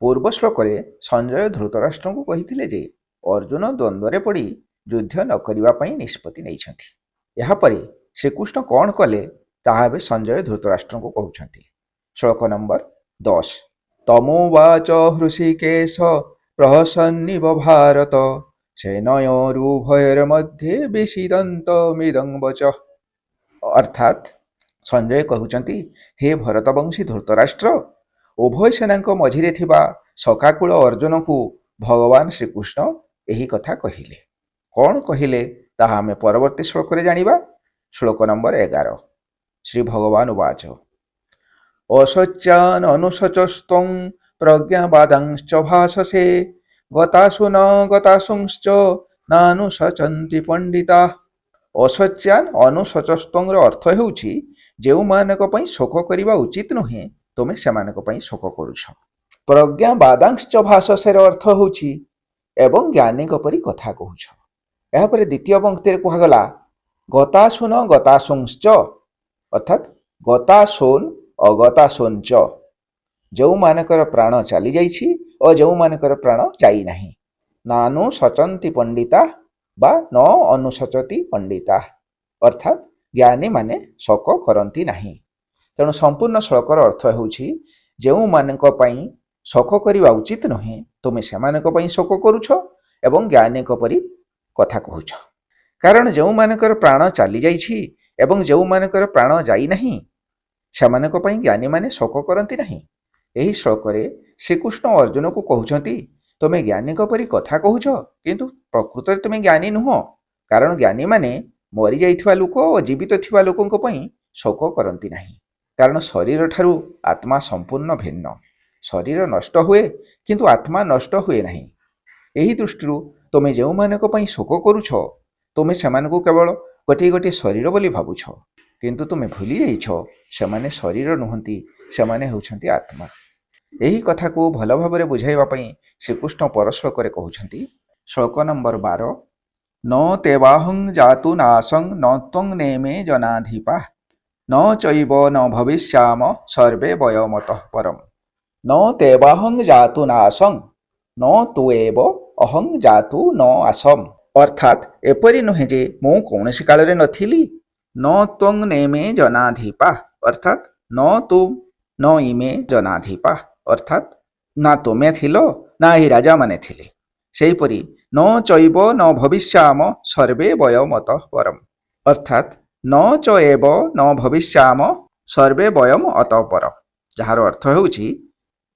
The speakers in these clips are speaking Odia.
ପୂର୍ବ ଶ୍ଲୋକରେ ସଞ୍ଜୟ ଧୃତରାଷ୍ଟ୍ରଙ୍କୁ କହିଥିଲେ ଯେ ଅର୍ଜୁନ ଦ୍ୱନ୍ଦ୍ୱରେ ପଡ଼ି ଯୁଦ୍ଧ ନ କରିବା ପାଇଁ ନିଷ୍ପତ୍ତି ନେଇଛନ୍ତି। ଏହାପରେ ଶ୍ରୀକୃଷ୍ଣ କ'ଣ କଲେ ତାହା ଏବେ ସଞ୍ଜୟ ଧୃତରାଷ୍ଟ୍ରଙ୍କୁ କହୁଛନ୍ତି। ଶ୍ଲୋକ ନମ୍ବର 10। ତମୁବାଚ ହୃଷିକେଶ ପ୍ରହସନ୍ନିବ ଭାରତ ସେନୟୋରୁଭୟର୍मध्ये ବିଷିଦନ୍ତମିଦଂ ବଚଃ। ଅର୍ଥାତ୍ ସଞ୍ଜୟ କହୁଛନ୍ତି, ହେ ଭରତବଂଶୀ ଧୃତରାଷ୍ଟ୍ର, ଉଭୟ ସେନାଙ୍କ ମଝିରେ ଥିବା ଶକାକୁଳ ଅର୍ଜୁନଙ୍କୁ ଭଗବାନ ଶ୍ରୀକୃଷ୍ଣ ଏହି କଥା କହିଲେ। କ'ଣ କହିଲେ ତାହା ଆମେ ପରବର୍ତ୍ତୀ ଶ୍ଲୋକରେ ଜାଣିବା। ଶ୍ଲୋକ ନମ୍ବର 11। ଶ୍ରୀ ଭଗବାନ ଉବାଚ ଅଶୋଚ୍ୟାନ୍ ଅନୁଶୋଚସ୍ତ୍ୱଂ ପ୍ରଜ୍ଞାବାଦାଂଶ୍ଚ ଭାଷସେ ଗତାସୁ ନ ଗତାସୁଂଶ୍ଚ ନାନୁଶଚନ୍ତି ପଣ୍ଡିତା। ଅଶୋଚ୍ୟାନ୍ ଅନୁଶୋଚସ୍ତ୍ୱଂର ଅର୍ଥ ହେଉଛି ଯେଉଁମାନଙ୍କ ପାଇଁ ଶୋକ କରିବା ଉଚିତ ନୁହେଁ ତୁମେ ସେମାନଙ୍କ ପାଇଁ ଶୋକ କରୁଛ। ପ୍ରଜ୍ଞାବାଦାଂଶ୍ଚ ଭାଷସେର ଅର୍ଥ ହେଉଛି ଏବଂ ଜ୍ଞାନୀଙ୍କ ପରି କଥା କହୁଛ। ଏହାପରେ ଦ୍ୱିତୀୟ ପଂକ୍ତିରେ କୁହାଗଲା ଗତାସୁନ ଗତାସୁଂଶ୍ଚ, ଅର୍ଥାତ୍ ଗତାସୋନ୍ ଅଗତାସୋଞ୍ଚ, ଯେଉଁମାନଙ୍କର ପ୍ରାଣ ଚାଲିଯାଇଛି ଓ ଯେଉଁମାନଙ୍କର ପ୍ରାଣ ଯାଇନାହିଁ। ନାନୁ ସଚନ୍ତି ପଣ୍ଡିତା ବା ନ ଅନୁସଚତି ପଣ୍ଡିତା, ଅର୍ଥାତ୍ ଜ୍ଞାନୀମାନେ ଶୋକ କରନ୍ତି ନାହିଁ। ତେଣୁ ସମ୍ପୂର୍ଣ୍ଣ ଶ୍ଲୋକର ଅର୍ଥ ହେଉଛି ଯେଉଁମାନଙ୍କ ପାଇଁ ଶୋକ କରିବା ଉଚିତ ନୁହେଁ ତୁମେ ସେମାନଙ୍କ ପାଇଁ ଶୋକ କରୁଛ ଏବଂ ଜ୍ଞାନୀଙ୍କ ପରି କଥା କହୁଛ। କାରଣ ଯେଉଁମାନଙ୍କର ପ୍ରାଣ ଚାଲିଯାଇଛି ଏବଂ ଯେଉଁମାନଙ୍କର ପ୍ରାଣ ଯାଇନାହିଁ ସେମାନଙ୍କ ପାଇଁ ଜ୍ଞାନୀମାନେ ଶୋକ କରନ୍ତି ନାହିଁ। ଏହି ଶ୍ଲୋକରେ ଶ୍ରୀକୃଷ୍ଣ ଅର୍ଜୁନକୁ କହୁଛନ୍ତି ତୁମେ ଜ୍ଞାନୀଙ୍କ ପରି କଥା କହୁଛ କିନ୍ତୁ ପ୍ରକୃତରେ ତୁମେ ଜ୍ଞାନୀ ନୁହଁ। କାରଣ ଜ୍ଞାନୀମାନେ ମରିଯାଇଥିବା ଲୋକ ଓ ଜୀବିତ ଥିବା ଲୋକଙ୍କ ପାଇଁ ଶୋକ କରନ୍ତି ନାହିଁ। କାରଣ ଶରୀରଠାରୁ ଆତ୍ମା ସମ୍ପୂର୍ଣ୍ଣ ଭିନ୍ନ। ଶରୀର ନଷ୍ଟ ହୁଏ କିନ୍ତୁ ଆତ୍ମା ନଷ୍ଟ ହୁଏ ନାହିଁ। ଏହି ଦୃଷ୍ଟିରୁ ତୁମେ ଯେଉଁମାନଙ୍କ ପାଇଁ ଶୋକ କରୁଛ ତୁମେ ସେମାନଙ୍କୁ କେବଳ ଗୋଟିଏ ଗୋଟିଏ ଶରୀର ବୋଲି ଭାବୁଛ, କିନ୍ତୁ ତୁମେ ଭୁଲି ଯାଇଛ ସେମାନେ ଶରୀର ନୁହନ୍ତି, ସେମାନେ ହେଉଛନ୍ତି ଆତ୍ମା। ଏହି କଥାକୁ ଭଲ ଭାବରେ ବୁଝାଇବା ପାଇଁ ଶ୍ରୀକୃଷ୍ଣ ପର ଶ୍ଲୋକରେ କହୁଛନ୍ତି। ଶ୍ଲୋକ ନମ୍ବର 12। ନ ତେବାହଂ ଜାତୁ ନାଶଂ ନ ତ୍ୱଂ ନେମେ ଜନାଧିପା ନ ଚୈବ ନ ଭବିଷ୍ୟାମ ସର୍ବେ ବୟମତଃ ପରମ୍। ନ ତେବାହଂ ଜାତୁ ନାଶଂ ନ ତୁ ଏବ ଅହଂ ଜାତୁ ନ ଆସମ୍। ଅର୍ଥାତ୍ ଏପରି ନୁହେଁ ଯେ ମୁଁ କୌଣସି କାଳରେ ନଥିଲି। ନ ତ୍ୱଂ ନେମେ ଜନାଧିପା, ଅର୍ଥାତ୍ ନ ତୁ ନ ଇମେ ଜନାଧିପା, ଅର୍ଥାତ୍ ନା ତୁମେ ଥିଲ ନା ଏହି ରାଜାମାନେ ଥିଲେ। ସେହିପରି ନ ଚୈବ ନ ଭବିଷ୍ୟାମ ସର୍ବେ ବୟମତଃ ପରମ୍, ଅର୍ଥାତ୍ ନ ଚ ଏବ ନ ଭବିଷ୍ୟାମ ସର୍ବେ ବୟମ୍ ଅତଃ ପର, ଯାହାର ଅର୍ଥ ହେଉଛି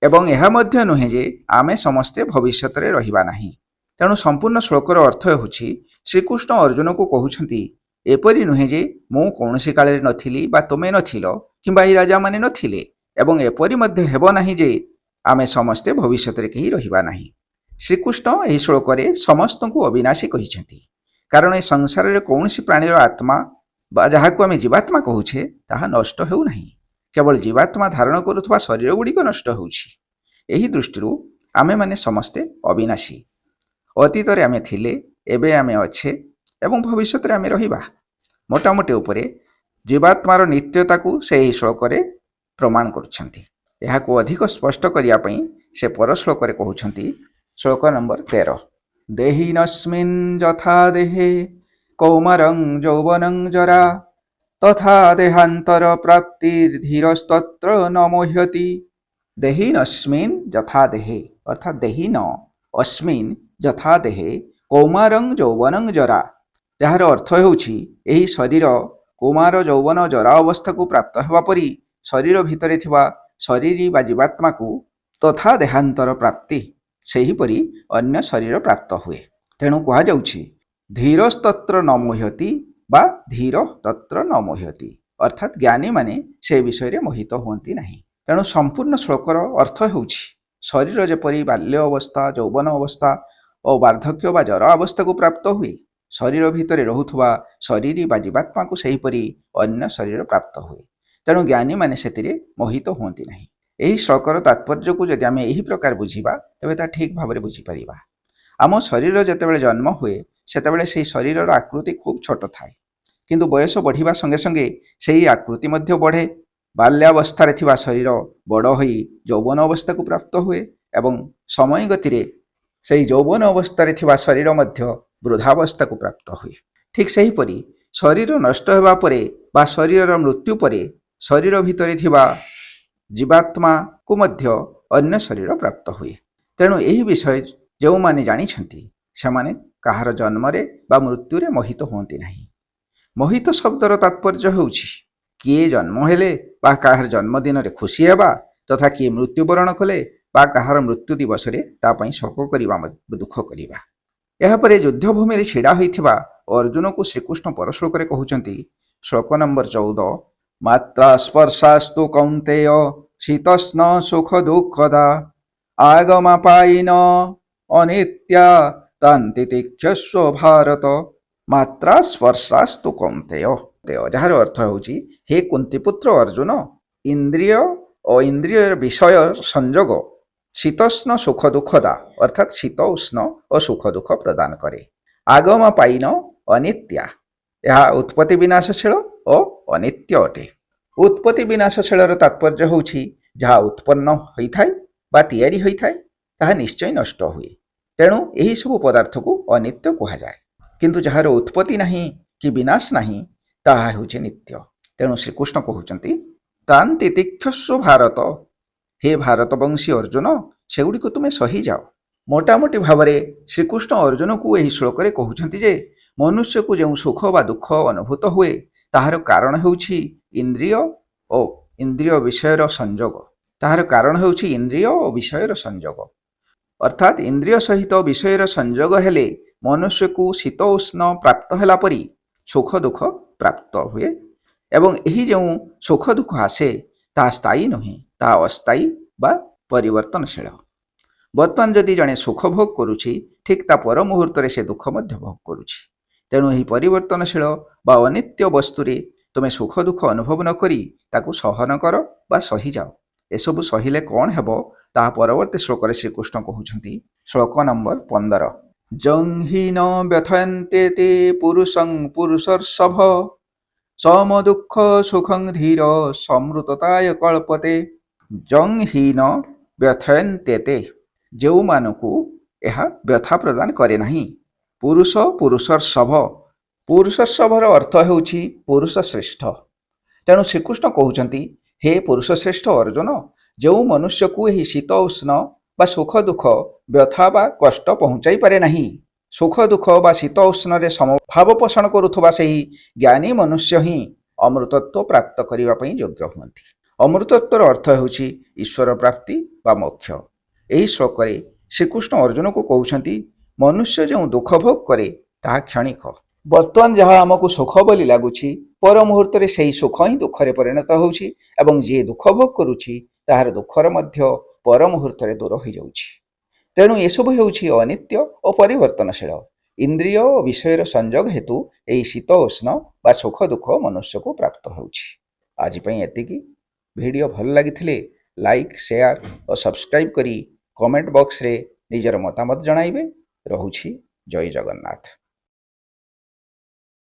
ଏବଂ ଏହା ମଧ୍ୟ ନୁହେଁ ଯେ ଆମେ ସମସ୍ତେ ଭବିଷ୍ୟତରେ ରହିବା ନାହିଁ। ତେଣୁ ସମ୍ପୂର୍ଣ୍ଣ ଶ୍ଲୋକର ଅର୍ଥ ହେଉଛି ଶ୍ରୀକୃଷ୍ଣ ଅର୍ଜୁନକୁ କହୁଛନ୍ତି ଏପରି ନୁହେଁ ଯେ ମୁଁ କୌଣସି କାଳରେ ନଥିଲି ବା ତୁମେ ନଥିଲ କିମ୍ବା ଏହି ରାଜାମାନେ ନଥିଲେ ଏବଂ ଏପରି ମଧ୍ୟ ହେବ ନାହିଁ ଯେ ଆମେ ସମସ୍ତେ ଭବିଷ୍ୟତରେ କେହି ରହିବା ନାହିଁ। ଶ୍ରୀକୃଷ୍ଣ ଏହି ଶ୍ଲୋକରେ ସମସ୍ତଙ୍କୁ ଅବିନାଶୀ କହିଛନ୍ତି। କାରଣ ଏ ସଂସାରରେ କୌଣସି ପ୍ରାଣୀର ଆତ୍ମା ବା ଯାହାକୁ ଆମେ ଜୀବାତ୍ମା କହୁଛେ ତାହା ନଷ୍ଟ ହେଉନାହିଁ। କେବଳ ଜୀବାତ୍ମା ଧାରଣ କରୁଥିବା ଶରୀର ଗୁଡ଼ିକ ନଷ୍ଟ ହେଉଛି। ଏହି ଦୃଷ୍ଟିରୁ ଆମେମାନେ ସମସ୍ତେ ଅବିନାଶୀ। ଅତୀତରେ ଆମେ ଥିଲେ, ଏବେ ଆମେ ଅଛେ ଏବଂ ଭବିଷ୍ୟତରେ ଆମେ ରହିବା। ମୋଟାମୋଟି ଉପରେ ଜୀବାତ୍ମାର ନିତ୍ୟତାକୁ ସେ ଏହି ଶ୍ଲୋକରେ ପ୍ରମାଣ କରୁଛନ୍ତି। ଏହାକୁ ଅଧିକ ସ୍ପଷ୍ଟ କରିବା ପାଇଁ ସେ ପର ଶ୍ଲୋକରେ କହୁଛନ୍ତି। ଶ୍ଲୋକ ନମ୍ବର 13। ଦେହିନସ୍ମିନ୍ ଯଥା ଦେହେ କୌମାରଂ ଯୌବନଂ ଜରା ତଥା ଦେହାନ୍ତର ପ୍ରାପ୍ତିର୍ଧୀରସ୍ତତ୍ର ନ ମୋହ୍ୟତି। ଦେହିନସ୍ମିନ୍ ଯଥା ଦେହେ, ଅର୍ଥାତ୍ ଦେହିନ ଅସ୍ମିନ୍ ଯଥା ଦେହେ କୌମାରଂ ଯୌବନଂ ଜରା, ଯାହାର ଅର୍ଥ ହେଉଛି ଏହି ଶରୀର କୁମାର ଯୌବନ ଜରା ଅବସ୍ଥାକୁ ପ୍ରାପ୍ତ ହେବା ପରି ଶରୀର ଭିତରେ ଥିବା ଶରୀରୀ ବା ଜୀବାତ୍ମାକୁ ତଥା ଦେହାନ୍ତର ପ୍ରାପ୍ତି, ସେହିପରି ଅନ୍ୟ ଶରୀର ପ୍ରାପ୍ତ ହୁଏ। ତେଣୁ କୁହାଯାଉଛି ଧୀରସ୍ତତ୍ର ନ ମୋହ୍ୟତି ବା ଧୀର ତତ୍ର ନ ମୋହ୍ୟତି, ଅର୍ଥାତ୍ ଜ୍ଞାନୀମାନେ ସେ ବିଷୟରେ ମୋହିତ ହୁଅନ୍ତି ନାହିଁ। ତେଣୁ ସମ୍ପୂର୍ଣ୍ଣ ଶ୍ଲୋକର ଅର୍ଥ ହେଉଛି ଶରୀର ଯେପରି ବାଲ୍ୟ ଅବସ୍ଥା, ଯୌବନ ଅବସ୍ଥା ଓ ବାର୍ଦ୍ଧକ୍ୟ ବା ଜରା ଅବସ୍ଥାକୁ ପ୍ରାପ୍ତ ହୁଏ, ଶରୀର ଭିତରେ ରହୁଥିବା ଶରୀରୀ ବା ଜୀବାତ୍ମାକୁ ସେହିପରି ଅନ୍ୟ ଶରୀର ପ୍ରାପ୍ତ ହୁଏ। ତେଣୁ ଜ୍ଞାନୀମାନେ ସେଥିରେ ମୋହିତ ହୁଅନ୍ତି ନାହିଁ। ଏହି ଶ୍ଲୋକର ତାତ୍ପର୍ଯ୍ୟକୁ ଯଦି ଆମେ ଏହି ପ୍ରକାର ବୁଝିବା ତେବେ ତାହା ଠିକ୍ ଭାବରେ ବୁଝିପାରିବା। ଆମ ଶରୀର ଯେତେବେଳେ ଜନ୍ମ ହୁଏ ସେତେବେଳେ ସେହି ଶରୀରର ଆକୃତି ଖୁବ୍ ଛୋଟ ଥାଏ, କିନ୍ତୁ ବୟସ ବଢ଼ିବା ସଙ୍ଗେ ସଙ୍ଗେ ସେହି ଆକୃତି ମଧ୍ୟ ବଢ଼େ। ବାଲ୍ୟାବସ୍ଥାରେ ଥିବା ଶରୀର ବଡ଼ ହୋଇ ଯୌବନ ଅବସ୍ଥାକୁ ପ୍ରାପ୍ତ ହୁଏ ଏବଂ ସମୟ ଗତିରେ ସେହି ଯୌବନ ଅବସ୍ଥାରେ ଥିବା ଶରୀର ମଧ୍ୟ ବୃଦ୍ଧାବସ୍ଥାକୁ ପ୍ରାପ୍ତ ହୁଏ। ଠିକ୍ ସେହିପରି ଶରୀର ନଷ୍ଟ ହେବା ପରେ ବା ଶରୀରର ମୃତ୍ୟୁ ପରେ ଶରୀର ଭିତରେ ଥିବା ଜୀବାତ୍ମାକୁ ମଧ୍ୟ ଅନ୍ୟ ଶରୀର ପ୍ରାପ୍ତ ହୁଏ। ତେଣୁ ଏହି ବିଷୟ ଯେଉଁମାନେ ଜାଣିଛନ୍ତି ସେମାନେ କାହାର ଜନ୍ମରେ ବା ମୃତ୍ୟୁରେ ମୋହିତ ହୁଅନ୍ତି ନାହିଁ। ମୋହିତ ଶବ୍ଦର ତାତ୍ପର୍ଯ୍ୟ ହେଉଛି କିଏ ଜନ୍ମ ହେଲେ ବା କାହାର ଜନ୍ମଦିନରେ ଖୁସି ହେବା ତଥା କିଏ ମୃତ୍ୟୁବରଣ କଲେ ବା କାହାର ମୃତ୍ୟୁ ଦିବସରେ ତା ପାଇଁ ଶୋକ କରିବା ଦୁଃଖ କରିବା। ଏହାପରେ ଯୁଦ୍ଧଭୂମିରେ ଛିଡ଼ା ହୋଇଥିବା ଅର୍ଜୁନକୁ ଶ୍ରୀକୃଷ୍ଣ ପର ଶ୍ଲୋକରେ କହୁଛନ୍ତି, ଶ୍ଲୋକ ନମ୍ବର 14, ମାତ୍ରା ସ୍ପର୍ଶାସ୍ତୁ କୌନ୍ତେୟ ଶୀତସ୍ନ ସୁଖ ଦୁଃଖଦା ଆଗମାପାଇନ ଅନିତ୍ୟା ତାନ୍ତି ତିକ୍ଷସ୍ୱ ଭାରତ। ମାତ୍ରା ସ୍ପର୍ଶାସ୍ତୁ କୌନ୍ତେୟ, ଯାହାର ଅର୍ଥ ହେଉଛି ହେ କୁନ୍ତିପୁତ୍ର ଅର୍ଜୁନ, ଇନ୍ଦ୍ରିୟ ଓ ଇନ୍ଦ୍ରିୟର ବିଷୟ ସଂଯୋଗ ଶୀତୋଷ୍ଣ ସୁଖ ଦୁଃଖଦା ଅର୍ଥାତ୍ ଶୀତ ଉଷ୍ଣ ଓ ସୁଖ ଦୁଃଖ ପ୍ରଦାନ କରେ। ଆଗମ ପାଇନ ଅନିତ୍ୟା, ଏହା ଉତ୍ପତ୍ତି ବିନାଶଶୀଳ ଓ ଅନିତ୍ୟ ଅଟେ। ଉତ୍ପତ୍ତି ବିନାଶଶୀଳର ତାତ୍ପର୍ଯ୍ୟ ହେଉଛି ଯାହା ଉତ୍ପନ୍ନ ହୋଇଥାଏ ବା ତିଆରି ହୋଇଥାଏ ତାହା ନିଶ୍ଚୟ ନଷ୍ଟ ହୁଏ। ତେଣୁ ଏହିସବୁ ପଦାର୍ଥକୁ ଅନିତ୍ୟ କୁହାଯାଏ। କିନ୍ତୁ ଯାହାର ଉତ୍ପତ୍ତି ନାହିଁ କି ବିନାଶ ନାହିଁ ତାହା ହେଉଛି ନିତ୍ୟ। ତେଣୁ ଶ୍ରୀକୃଷ୍ଣ କହୁଛନ୍ତି ତାନ୍ ତିତିକ୍ଷସ୍ୱ ଭାରତ, ହେ ଭାରତବଂଶୀ ଅର୍ଜୁନ, ସେଗୁଡ଼ିକୁ ତୁମେ ସହିଯାଅ। ମୋଟାମୋଟି ଭାବରେ ଶ୍ରୀକୃଷ୍ଣ ଅର୍ଜୁନକୁ ଏହି ଶ୍ଲୋକରେ କହୁଛନ୍ତି ଯେ ମନୁଷ୍ୟକୁ ଯେଉଁ ସୁଖ ବା ଦୁଃଖ ଅନୁଭୂତ ହୁଏ ତାହାର କାରଣ ହେଉଛି ଇନ୍ଦ୍ରିୟ ଓ ଇନ୍ଦ୍ରିୟ ବିଷୟର ସଂଯୋଗ। ତାହାର କାରଣ ହେଉଛି ଇନ୍ଦ୍ରିୟ ଓ ବିଷୟର ସଂଯୋଗ। ଅର୍ଥାତ୍ ଇନ୍ଦ୍ରିୟ ସହିତ ବିଷୟର ସଂଯୋଗ ହେଲେ ମନୁଷ୍ୟକୁ ଶୀତ ଉଷ୍ଣ ପ୍ରାପ୍ତ ହେଲା ପରି ସୁଖ ଦୁଃଖ ପ୍ରାପ୍ତ ହୁଏ ଏବଂ ଏହି ଯେଉଁ ସୁଖ ଦୁଃଖ ଆସେ ତାହା ସ୍ଥାୟୀ ନୁହେଁ, ତାହା ଅସ୍ଥାୟୀ ବା ପରିବର୍ତ୍ତନଶୀଳ। ବର୍ତ୍ତମାନ ଯଦି ଜଣେ ସୁଖ ଭୋଗ କରୁଛି ଠିକ୍ ତା ପର ମୁହୂର୍ତ୍ତରେ ସେ ଦୁଃଖ ମଧ୍ୟ ଭୋଗ କରୁଛି। ତେଣୁ ଏହି ପରିବର୍ତ୍ତନଶୀଳ ବା ଅନିତ୍ୟ ବସ୍ତୁରେ ତୁମେ ସୁଖ ଦୁଃଖ ଅନୁଭବ ନ କରି ତାକୁ ସହନ କର ବା ସହିଯାଅ। ଏସବୁ ସହିଲେ କ'ଣ ହେବ ତାହା ପରବର୍ତ୍ତୀ ଶ୍ଲୋକରେ ଶ୍ରୀକୃଷ୍ଣ କହୁଛନ୍ତି, ଶ୍ଲୋକ ନମ୍ବର 15, ଜଂ ହି ନ ବ୍ୟଥୟନ୍ତେ ତେ ପୁରୁଷଂ ପୁରୁଷର୍ଷଭ ସମ ଦୁଃଖ ସୁଖଂ ଧୀର ସମୃତତାୟ କଳ୍ପତେ। ଜଂ ହି ନ ବ୍ୟଥୟନ୍ତେ ତେ, ଯେଉଁମାନଙ୍କୁ ଏହା ବ୍ୟଥା ପ୍ରଦାନ କରେ ନାହିଁ। ପୁରୁଷ ପୁରୁଷର୍ଷଭ, ପୁରୁଷର୍ଷଭର ଅର୍ଥ ହେଉଛି ପୁରୁଷ ଶ୍ରେଷ୍ଠ। ତେଣୁ ଶ୍ରୀକୃଷ୍ଣ କହୁଛନ୍ତି ହେ ପୁରୁଷ ଶ୍ରେଷ୍ଠ ଅର୍ଜୁନ, ଯେଉଁ ମନୁଷ୍ୟକୁ ଏହି ଶୀତ ଉଷ୍ଣ ବା ସୁଖ ଦୁଃଖ ବ୍ୟଥା ବା କଷ୍ଟ ପହଞ୍ଚାଇ ପାରେ ନାହିଁ, ସୁଖ ଦୁଃଖ ବା ଶୀତ ଉଷ୍ଣରେ ସମଭାବ ପୋଷଣ କରୁଥିବା ସେହି ଜ୍ଞାନୀ ମନୁଷ୍ୟ ହିଁ ଅମୃତତ୍ୱ ପ୍ରାପ୍ତ କରିବା ପାଇଁ ଯୋଗ୍ୟ ହୁଅନ୍ତି। ଅମୃତତ୍ୱର ଅର୍ଥ ହେଉଛି ଈଶ୍ୱର ପ୍ରାପ୍ତି ବା ମୋକ୍ଷ। ଏହି ଶ୍ଲୋକରେ ଶ୍ରୀକୃଷ୍ଣ ଅର୍ଜୁନକୁ କହୁଛନ୍ତି ମନୁଷ୍ୟ ଯେଉଁ ଦୁଃଖ ଭୋଗ କରେ ତାହା କ୍ଷଣିକ। ବର୍ତ୍ତମାନ ଯାହା ଆମକୁ ସୁଖ ବୋଲି ଲାଗୁଛି ପର ମୁହୂର୍ତ୍ତରେ ସେହି ସୁଖ ହିଁ ଦୁଃଖରେ ପରିଣତ ହେଉଛି ଏବଂ ଯିଏ ଦୁଃଖ ଭୋଗ କରୁଛି ତାହାର ଦୁଃଖର ମଧ୍ୟ ପର ମୁହୂର୍ତ୍ତରେ ଦୂର ହୋଇଯାଉଛି। ତେଣୁ ଏସବୁ ହେଉଛି ଅନିତ୍ୟ ଓ ପରିବର୍ତ୍ତନଶୀଳ। ଇନ୍ଦ୍ରିୟ ଓ ବିଷୟର ସଂଯୋଗ ହେତୁ ଏହି ଶୀତ ଉଷ୍ଣ ବା ସୁଖ ଦୁଃଖ ମନୁଷ୍ୟକୁ ପ୍ରାପ୍ତ ହେଉଛି। ଆଜି ପାଇଁ ଏତିକି। ଭିଡ଼ିଓ ଭଲ ଲାଗିଥିଲେ ଲାଇକ୍, ସେୟାର ଓ ସବସ୍କ୍ରାଇବ୍ କରି କମେଣ୍ଟ ବକ୍ସରେ ନିଜର ମତାମତ ଜଣାଇବେ। ରହୁଛି, ଜୟ ଜଗନ୍ନାଥ।